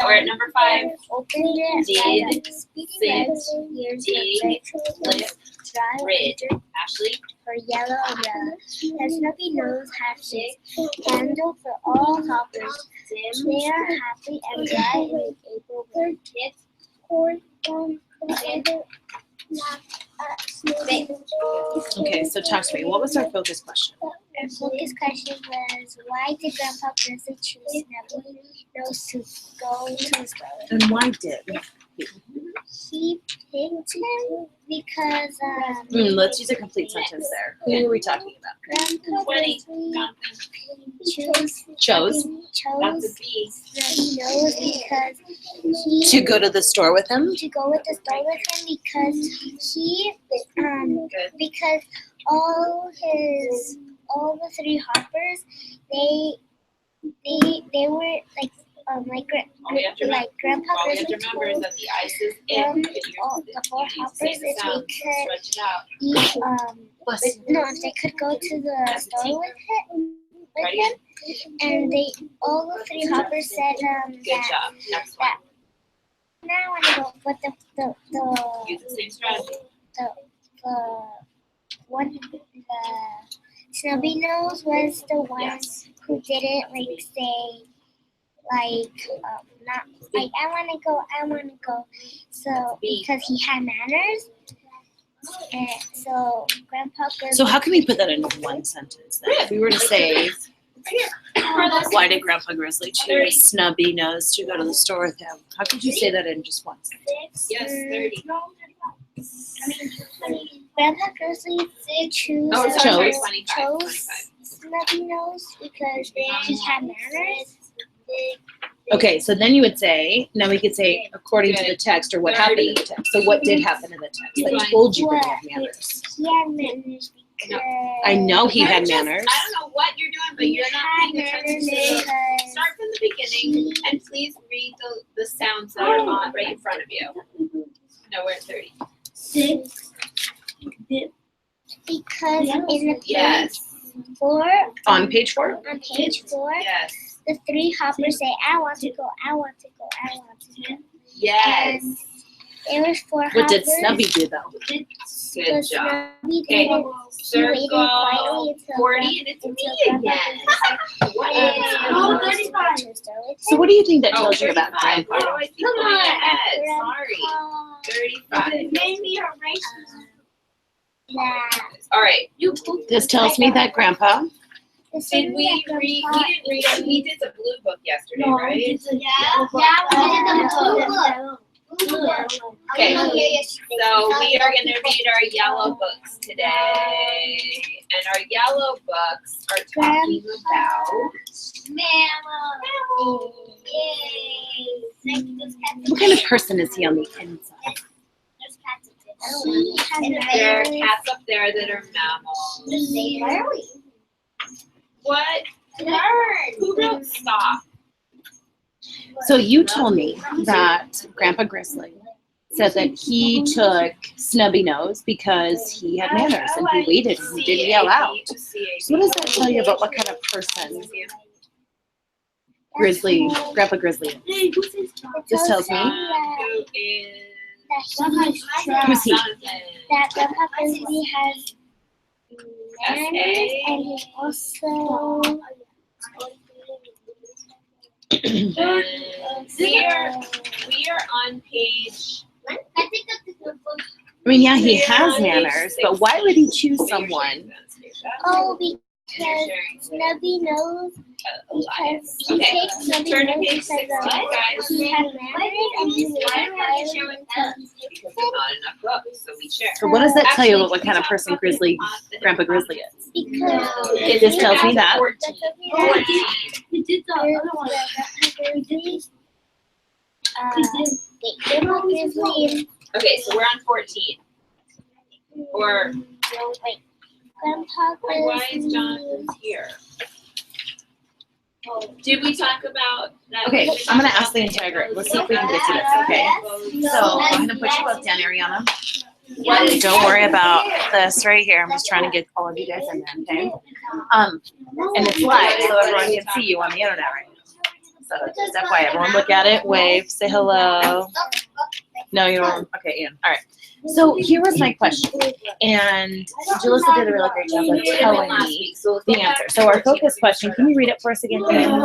We're at number 5. Opened it. Did, Speed sit, years dig, flip, dry rid. Ashley? for yellow umbrella. The snubby nose hatches. Handle for all hoppers. They are happy and dry in April wind. Okay, so talk to me. What was our focus question? Our focus question was, why did Grandpa Grizzly choose Snubby Nose to go to the store? And why did? He picked him because Let's use a complete sentence there. Who are we talking about? Grandpa 20. Grizzly Chose That's a B. Snubby Nose because he to go to the store with him. to go with the store with him because he because all the 3 hoppers they were like All we have to like Grandpa All we have to Grizzly remember is told that the ice is in. them But all the 4 you hoppers say if the sound, they could stretch it out. eat no if they could go to the store with him and they all the 3 hoppers said Good that job. Next one. that now I want to go but the Use the same strategy. the Snubby Nose was the one Yes. who didn't like say not like I wanna go. So because he had manners. And so Grandpa Grizzly So how can we put that into one sentence then? If we were to say, why did Grandpa Grizzly choose Snubby Nose to go to the store with him? How could you say that in just one sentence? Yes, 30. Grandpa Grizzly chose Oh, Chose. sorry, 25. Snubby Nose because he had manners. Okay, so then you would say, now we could say, according to the text, or what happened in the text. So what did happen in the text that told you that he had manners? He had manners because I know he had Just- manners. I don't know what you're doing, but you're not paying attention to the. because Start from the beginning and please read the sounds that are on right in front of you. No, we're at 30. because in the Yes. 4 On page 4? on page 4 Yes. the 3 hoppers say I want to go, I want to go, I want to go. Yes. And there was 4 What hoppers. did Snubby do though? Good The job. Snubby Okay. didn't. He waited quietly Circle until 40 and it's until me Grandpa again. Grizzly What said, is "Oh, it? 35 to store with So him." what do you think that Oh, tells you about 35. Why Grandpa? do I keep going ahead? Grandpa, Sorry. 35. Maybe a racist. That All right. This tells me that Grandpa Did we read? We didn't read. We did the blue book yesterday, right? we did the Okay. So we are going to read our yellow books today, and our yellow books are talking about. what kind of person is he on the inside? There are cats up there that are mammals. What? Who wrote stop? So you told me that Grandpa Grizzly said that he took Snubby Nose because he had manners and he waited and he didn't yell out. So what does that tell you about what kind of person Grandpa Grizzly is? This tells me Who is? who's he? that Grandpa Grizzly has manners and he's also We are on page. I mean, yeah, he has manners, but why would he choose someone? because Snubby knows because he Okay. takes Snubby Turn to knows page 60, guys. he has manners and he's very quiet Because there's not enough books, so we share. So what does that tell you about what kind of person Grandpa Grizzly is? because This tells me that. Grandpa Grizzly Okay, so we're on 14. Or wait, Grandpa why is Grizzly. Jonathan's here? Did we talk about that? Okay, I'm gonna ask the entire group. Let's see if we can get to this, okay? So I'm gonna put you both down, Ariana. Don't worry about this right here. I'm just trying to get all of you guys in there, okay? And it's live, so everyone can see you on the internet right now. So just FYI, everyone look at it, wave, say hello. No, you don't. Okay, Ian. All right. So here was my question, and Julissa did a really great job of telling me the answer. So our focus question, can you read it for us again, Ian?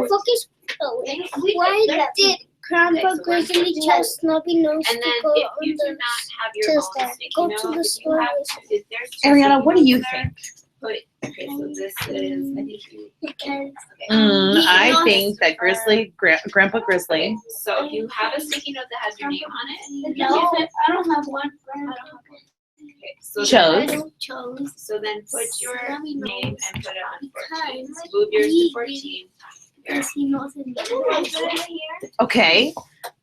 Focus. Why did Grandpa Grizzly tell Snubby Nose And to then go if you do on not have to your the own store? sticky Go note, to the if you store. have, if there's Ariana, what do you sticky think? note, okay, so this is, I think you, Because I think that Grandpa Grizzly. so if you have a sticky note that has your name on it. No, I don't have one. Okay, so Chose. then, so then put your Snubby Nose name and put it on 14. because Move yours to 14. he knows his name. Okay.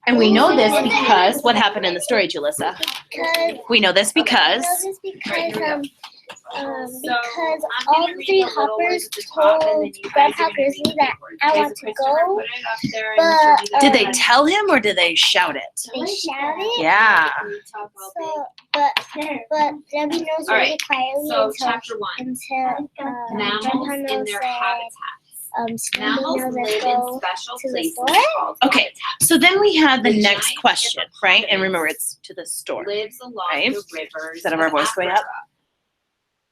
And we know this because what happened in the story, Julissa? Because We know this because because So, I'm all gonna the three read the little words hoppers at the top, and told then you guys Grandpa are gonna read Grizzly the that words. I Okay, want so to Christopher, go, put it up there and but, Mr. did they Nita, tell him or did they shout it? they shouted. Yeah. talk about So, but Debbie knows All really right, quietly So until chapter 1, Grandpa mammals in knows their said, habitats. Snubby Mammals knows live let's in go special to the places store. called Okay. habitats. So then we had the The next giant question, right? And remember, hippopotamus it's to the store. Lives along Right? the rivers Instead of our voice going up.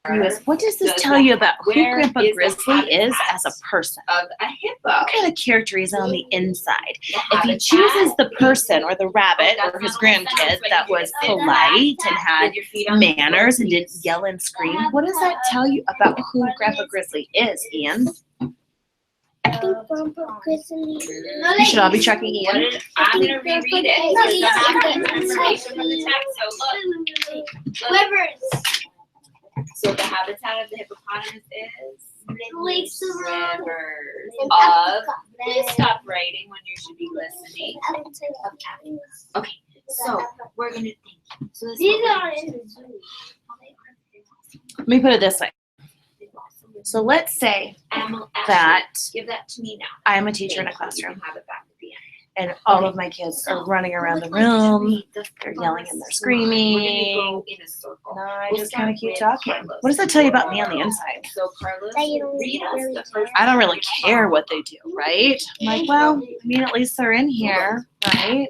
Africa. What does this Does tell the- you about who where Grandpa is the Grizzly is habitat as a person? Of a hippo. What kind of character is on the inside? The If he habitat chooses the person or the rabbit That's or his not a sentence, grandkid but that you was can say polite and had with your feet on the manners floor, and didn't please. yell and scream, what does that tell you about who Grandpa Grizzly is, Ian? I think Grandpa Grizzly. You should all be checking What Ian. did, I'm gonna reread it because I'm asking for information from the text, so look. Rivers. So the habitat of the hippopotamus is Lakes around. rivers of, please stop writing when you should be listening. Okay, so we're gonna think. So this is These what are we're in gonna the zoo. Let me put it this way. So let's say Ashley, that give that to me now. I'm a teacher in a Thank you. You classroom can have it back at the end. and all of my kids are running around the room. They're yelling and they're screaming. We're gonna go in a circle. And I We'll just start kind of keep with talking. Carlos. What does that tell you about me on the inside? So Carlos, That you don't read us really the first. I don't really care what they do, right? I'm like, well, I mean, at least they're in here, right?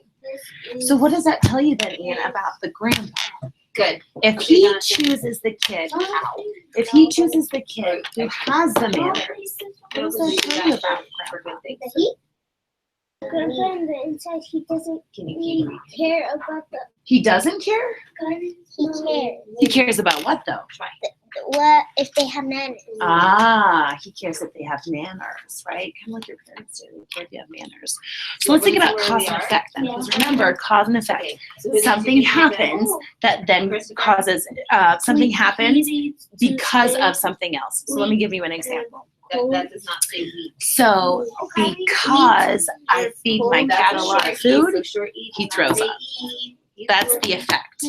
So what does that tell you then, Ian, about the grandpa? Good. If he chooses the kid, if he chooses the kid who has the manners, what does that tell you about grandpa? The heat. Grandpa on the inside, he doesn't Can you really keep reading? care about the He doesn't care? gun. He cares. He cares about what though? What if they have manners? Ah, he cares if they have manners, right? Kind of like your parents do. They care if you have manners. So let's think about cause and effect then. Because remember, cause and effect. Okay, so who Something did you give it? happens that then causes, something happens because of something else. So let me give you an example. That does not say we. So because I feed my cat a lot of food, he throws up. That's the effect.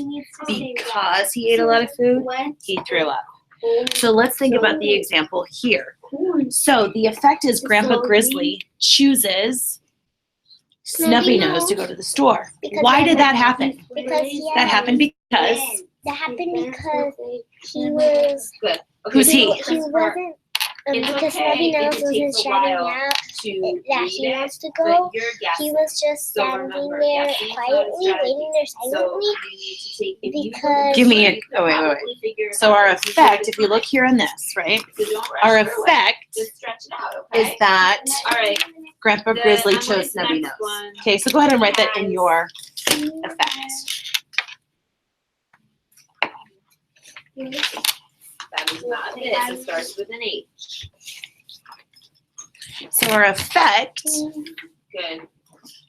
Because he ate a lot of food, he threw up. So let's think about the example here. So the effect is Grandpa Grizzly chooses Snubby Nose to go to the store. Why did that happen? Because he That happened because That happened because he was. Good. Who's he? He wasn't. It's Because okay Snubby if Nose it wasn't takes a shouting while out to that read he it, wants to but go. you're He guessing. was just So standing remember, there guessing is not a quietly, strategy. waiting there So silently. you need to take, if you Because- Give me a- you can oh, wait. probably figure it So out our if you effect, take if you look time. here in this, right? So don't rush Our through it. effect Just stretch it out, okay? is that All right. Grandpa The- Grizzly I'm going chose to Snubby next Nose. one. Okay, so go ahead and write that in your effect. That is not this. It starts with an H. So our effect Good.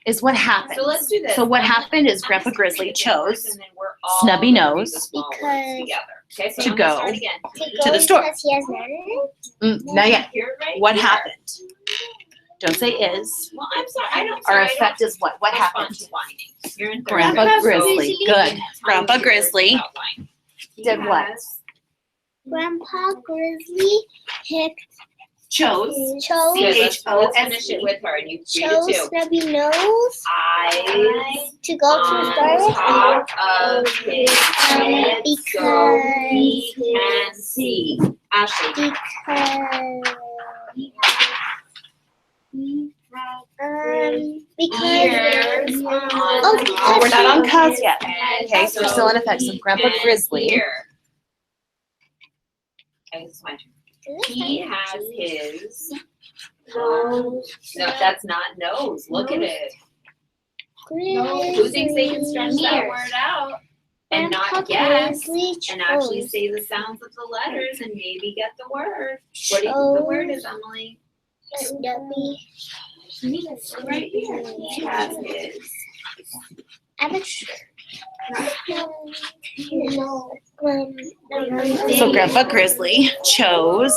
is what happened. So let's do this. So what I'm happened is I'm Grandpa just gonna Grizzly read the numbers chose and then we're all Snubby gonna read Nose the small words because- together. Okay, so to I'm gonna go start again. to the store. Because he has manners. Not yet. Here, right What here. happened? Don't say is. Well, I'm sorry. I don't. Our sorry, I effect don't is what? What respond happened? to whining. You're in third Grandpa grade, so Grizzly. you Good. can Grandpa tell me your Grizzly words without whining. He did what? has Grandpa Grizzly picked. Chose. Chose. Good, let's C-H-O-S-E. finish it with her and you read Chose it too. Snubby Nose I to go to the on store. top of his head so he can see. Ashley. Because Because Ears on Oh, we're not on cause yet. head. Okay, so we're still in effect. So Grandpa And Grizzly. here. Okay, this is my turn. He has his. No, that's not nose. Look at it. Who thinks they can stretch that word out and not guess and actually say the sounds of the letters and maybe get the word? What do you think the word is, Emily? Right here. He has his. So Grandpa Grizzly chose.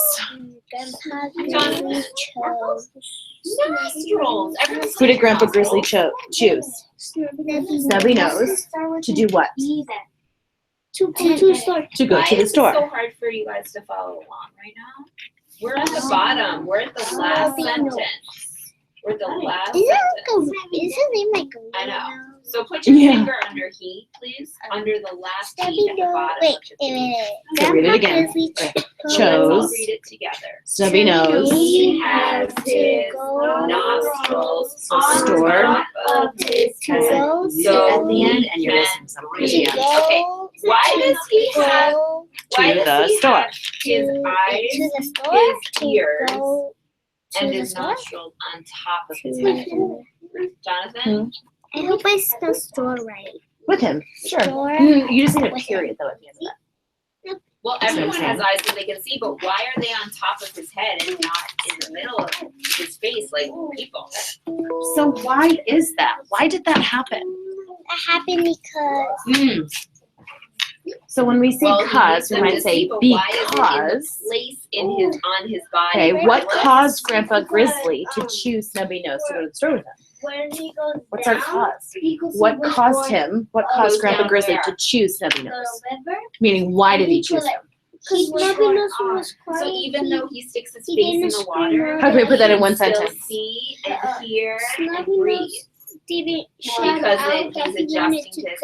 Nostrils. Who did Grandpa Grizzly choose? Snubby Nose. To do what? To go to the store. To go to the Why is it store. so hard for you guys to follow along right now? We're at the bottom. We're at the last sentence. We're at the last Isn't sentence. his name like a I know. So put your Yeah. finger under he, please. Under the last he at the bottom. Wait, of your page. So read it again. So let's all Chose. read it together. Snubby Nose. He has his nostrils on Store. top of his head. You sit at the end and you're listening to something at the end. Okay. Why does he have? Why To does the he store. have his eyes, To the store. his ears, To and the his store. nostrils on top of his head? Jonathan? I hope I spelled store right. With him. Sure. Store. You just need a period though at the end of that. Well, That's what I'm everyone has eyes that they can see, but why are they on top of his head and not in the middle of his face like people? So why is that? Why did that happen? That happened because So when we say Well, cause, we he might needs them say to see, but why is it in the because. place in his on his body? Okay, what regardless? caused Grandpa Grizzly to choose Snubby Nose to go to the store with him? when he goes What's our cause? What caused him? What caused Goes Grandpa down Grizzly where? to choose Snubby Nose? river? Meaning, why did he choose him? Because Snubby Nose was So crying. even though he sticks his he face in didn't the water, scream How can we put that in he one can still sentence? see and hear and Snubby breathe. Nose didn't Because he's adjusting to his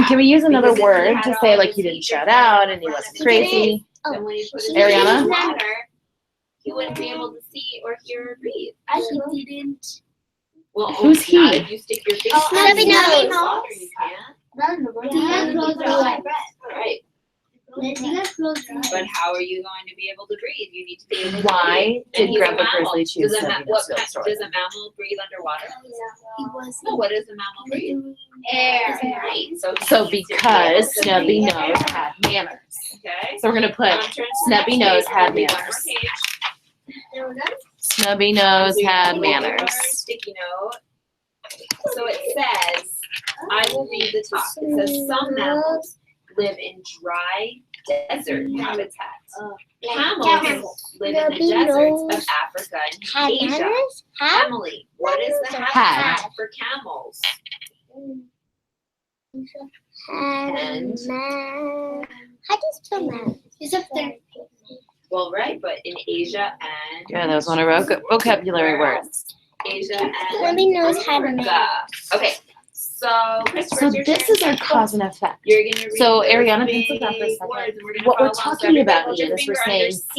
Can we use another Because if he word had to all say of like his he didn't features shout in out the and he front wasn't of his crazy? Then when he put his Ariana? face in the water, he wouldn't be able to see or hear or breathe. He didn't. Well, Who's not he? if you stick your face Snubby in the Nose. water, you can't. Right. But how are you going to be able to breathe? You need to be able to Why breathe. did And he's a Grandpa mammal. Grizzly choose Does a, Snubby what, Nose to go to the store? does a mammal breathe underwater? No, what does a mammal breathe? Air. Right. So, he So needs to be because able to Snubby breathe. Nose had manners. Okay. So we're gonna put I'm turning to the Snubby next Nose page. had We'll do one more manners. page. Snubby Nose Do had one more manners. Sticky note. So it says, I will read the top. It says some mammals live in dry desert habitats. Camels live in the deserts of Africa and Asia. Emily, what is the habitat for camels? And how do you spell that? It's up there. Well, right, but in Asia and Yeah, that was one of our vocabulary words. Asia and Snubby Nose had Africa. manners. Okay, so Christopher, So it's your this turn. is our cause and effect. You're gonna read So, those Ariana, big pencil down for a second. words, and we're gonna What we're follow along. So talking about, everybody hold your Ian, is we're finger under saying C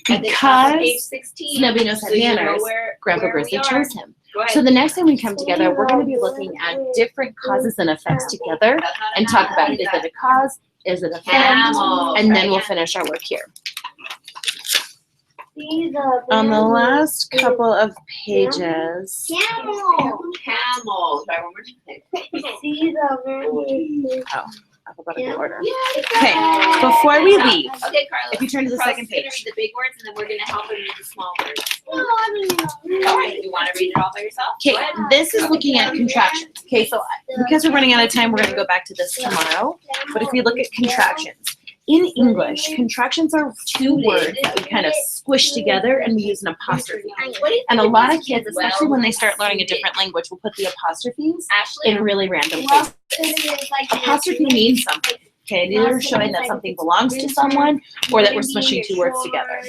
at the top of page because 16, Snubby Nose had so you know manners, where Grandpa we Grizzly are. chose him. Go ahead. So the next time we come together, we're going to be looking at different causes and effects together That's not a and talk mammal, about what is is it a cause, is it a effect, Camel, and then right? we'll finish our work here. On the last couple of pages, Camel. Try one more time. alphabetical order. Yeah. Okay, before we leave, Okay, Carla. if you turn to the Carla's second gonna page. read the big words, and then we're gonna help her read the small words. All right. You want to read it all by yourself? Okay, Go ahead. this is looking at contractions. Okay, so because we're running out of time, we're going to go back to this tomorrow. But if we look at contractions, in English, contractions are two words that we kind of squish together and we use an apostrophe. What do you And a think lot is of kids, especially when they start learning a well-suited? different language, will put the apostrophes Ashley, in really random places. Apostrophe means something. Okay, it's either showing that something belongs to someone or that we're smushing two words together.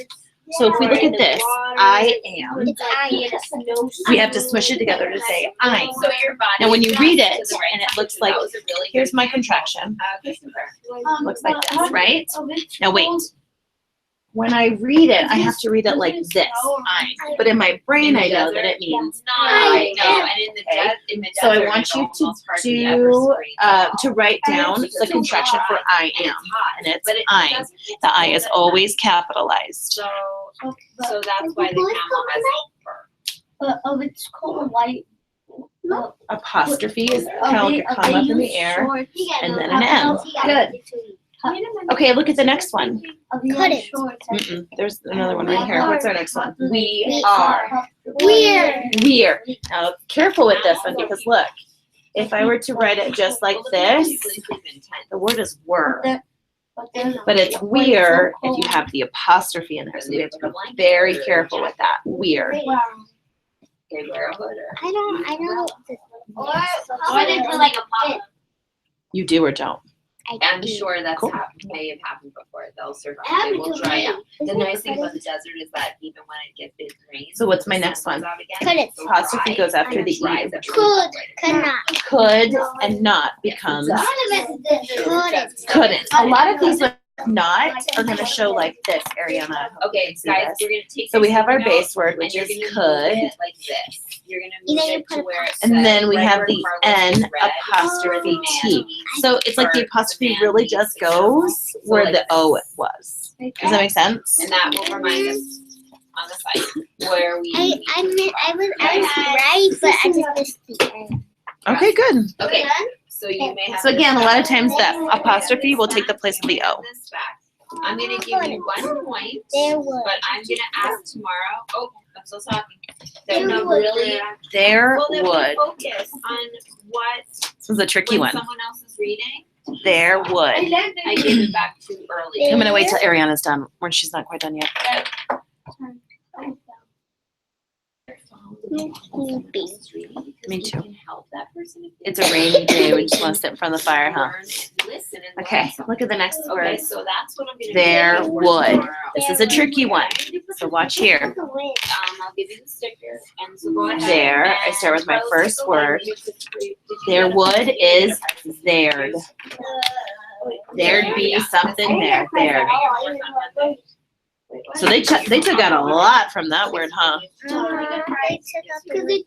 So if we look at this, I am, we have to smush it together to say I. So your body. Now when you read it, to the right and it temperature, looks like, that was a really good here's my example. contraction, Christopher. looks like this, right? Now wait. when I read it, I have to read it like this, I. But in my brain, I know that it means I know, and in the desert, so I want you to write down the contraction for I am, and it's I. The I is always capitalized. So that's why the camel has fur. It's called white. Apostrophe is a comma up in the air, and then an M. Good. Okay, look at the next one. There's another one right here. What's our next one? We are. We're. Now, careful with this one because look, if I were to write it just like this, the word is were. But it's we're if you have the apostrophe in there. So we have to be very careful with that. We're. Okay, wear a hood or. I know. Or they put like a pop. You do or don't. I'm sure that's Cool. may have happened before. They'll survive. They will dry out. The nice thing about the desert is that even when it gets big rain. So what's my next one? Couldn't. Apostrophe goes after the E. Could not. Could and not becomes Couldn't. couldn't. A lot of these with not are going to show like this, Ariana. Okay, guys, you're gonna take. So we have our your base word, and which you're is gonna move could. it like this. You're gonna move it to where it And says then we have red the word N is red, apostrophe man, T. So it's like the bird, apostrophe man, really beast, just etc. goes So where like the this. O was. Does that make sense? And that will remind us on the site where we. I was right, but I just missed the end. Okay, good. Okay, so you may have. So again, a lot of times that apostrophe will take the place of the O. This back. I'm gonna give you 1 point, There was. but I'm gonna ask tomorrow. Oh, I'm still talking. There No, would. really. There Well, then we would. focus on what This is a tricky when one. someone else is reading. There would. I gave it back too early. I'm gonna wait till Ariana's done, or she's not quite done yet. Me too. It's a rainy day. We just want to sit in front of the fire, huh? Okay, look at the next Okay, word. so that's what I'm gonna do. There for would. tomorrow. This is a tricky one. So watch here. I'll give you the sticker, and so go ahead. There, I start with my and first close the word. language. Did you There get it? would is there'd. There'd be something there. There. So they took out a lot from that word, huh? They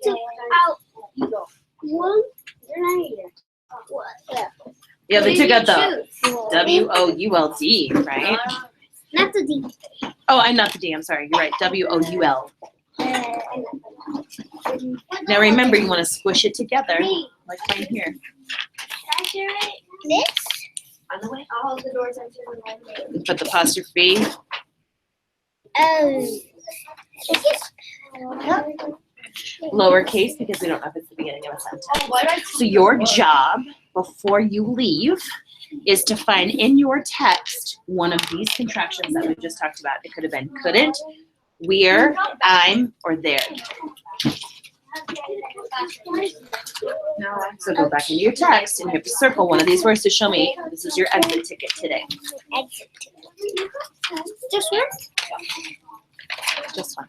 took out one. Yeah, they took out the W-O-U-L-D, right? Not the D. Oh, I'm not the D. I'm sorry. You're right. W-O-U-L. Now remember, you want to squish it together, like right here. This? On the way, all the doors are to the right. Put the apostrophe. Lowercase because we don't know if it's the beginning of a sentence. So your job before you leave is to find in your text one of these contractions that we just talked about. It could have been couldn't, we're, I'm, or there. So go back into your text and you have to circle one of these words to show me this is your exit ticket today. Exit ticket. Just one? Just one.